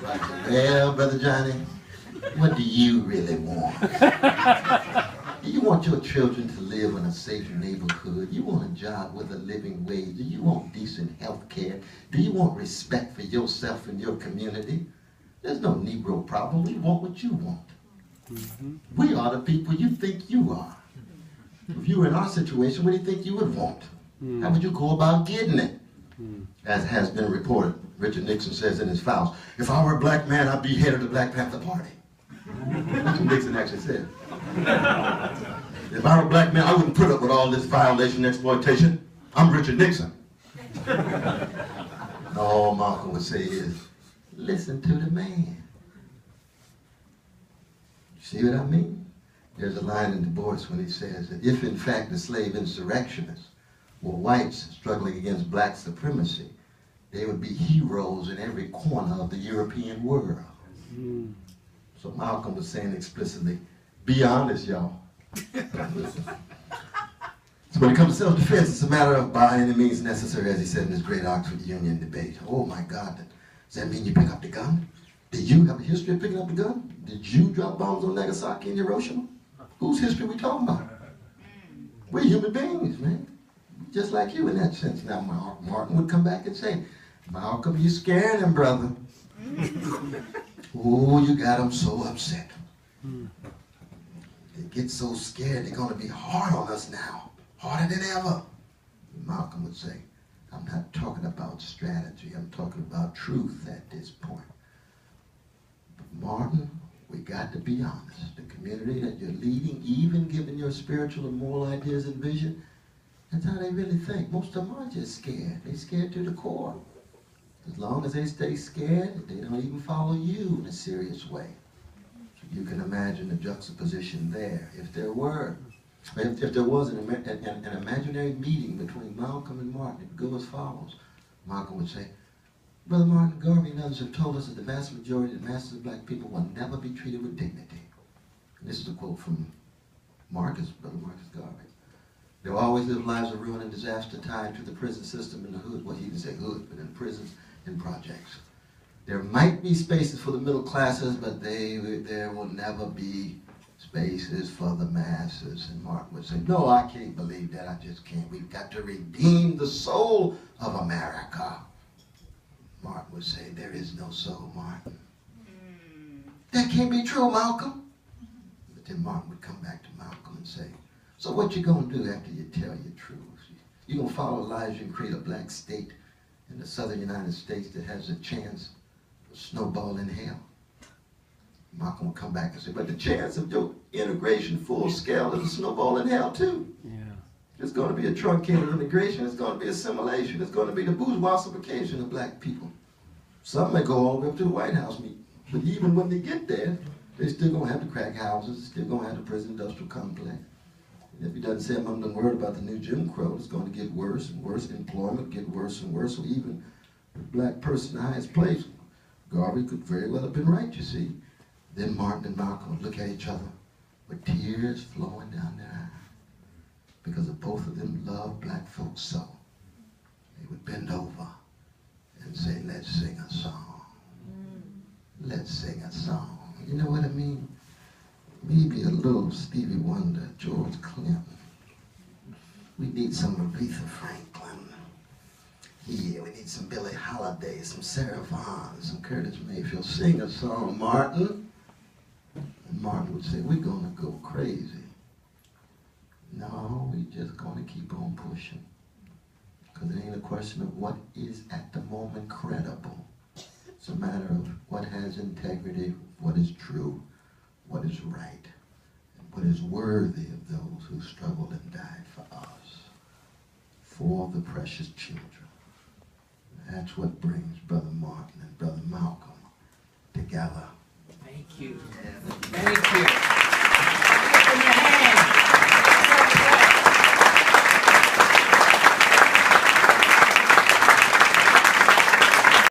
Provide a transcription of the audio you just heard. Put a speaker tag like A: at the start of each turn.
A: Well, Brother Johnny, what do you really want? Do you want your children to live in a safe neighborhood? You want a job with a living wage? Do you want decent health care? Do you want respect for yourself and your community? There's no Negro problem. We want what you want. We are the people you think you are. If you were in our situation, what do you think you would want? How would you go about getting it? As has been reported, Richard Nixon says in his files, if I were a black man, I'd be head of the Black Panther Party. That's what Nixon actually said. If I were a black man, I wouldn't put up with all this violation and exploitation. I'm Richard Nixon. All Malcolm would say is, listen to the man. You see what I mean? There's a line in Du Bois when he says that if in fact the slave insurrectionists were whites struggling against black supremacy, they would be heroes in every corner of the European world. So Malcolm was saying explicitly, be honest, y'all. So when it comes to self-defense, it's a matter of by any means necessary, as he said in his great Oxford Union debate. Oh my God, does that mean you pick up the gun? Did you have a history of picking up the gun? Did you drop bombs on Nagasaki and Hiroshima? Whose history are we talking about? We're human beings, man. Just like you in that sense. Now Martin would come back and say, Malcolm, you scared him, brother. Oh, you got him so upset. They get so scared they're going to be hard on us now. Harder than ever. Malcolm would say, I'm not talking about strategy. I'm talking about truth at this point. But Martin, we got to be honest. The community that you're leading, even given your spiritual and moral ideas and vision, that's how they really think. Most of them are just scared. They're scared to the core. As long as they stay scared, they don't even follow you in a serious way. So you can imagine the juxtaposition there. If there was an imaginary meeting between Malcolm and Martin, it would go as follows. Malcolm would say, Brother Martin, Garvey and others have told us that the vast majority of the masses of black people will never be treated with dignity. And this is a quote from Brother Marcus Garvey. They will always live lives of ruin and disaster tied to the prison system in the hood. Well, he didn't say hood, but in prisons and projects. There might be spaces for the middle classes, but there will never be spaces for the masses. And Martin would say, no, I can't believe that. I just can't. We've got to redeem the soul of America. Martin would say, there is no soul, Martin. That can't be true, Malcolm. But then Martin would come back to Malcolm and say, so what you going to do after you tell your truth? You going to follow Elijah and create a black state in the southern United States that has a chance of snowballing hell? Malcolm will come back and say, but the chance of your integration full scale is a snowball in hell too. Yeah. It's going to be a truncated integration. It's going to be assimilation. It's going to be the bourgeoisification of black people. Some may go all the way up to the White House meeting. But even when they get there, they're still going to have the crack houses. Still going to have the prison industrial complex. And if he doesn't say I'm worried about the new Jim Crow, it's going to get worse and worse. Employment get worse and worse. So even the black person in the highest place, Garvey could very well have been right, you see. Then Martin and Malcolm would look at each other with tears flowing down their eyes because both of them loved black folks so. They would bend over and say, let's sing a song. Let's sing a song. You know what I mean? Maybe a little Stevie Wonder, George Clinton. We need some Aretha Franklin. Yeah, we need some Billie Holiday, some Sarah Vaughan, some Curtis Mayfield. Sing a song, Martin. And Martin would say, we're going to go crazy. No, we're just going to keep on pushing. Because it ain't a question of what is at the moment credible. It's a matter of what has integrity, what is true, what is right, and what is worthy of those who struggled and died for us, for the precious children. That's what brings Brother Martin and Brother Malcolm together.
B: Thank you. Thank you.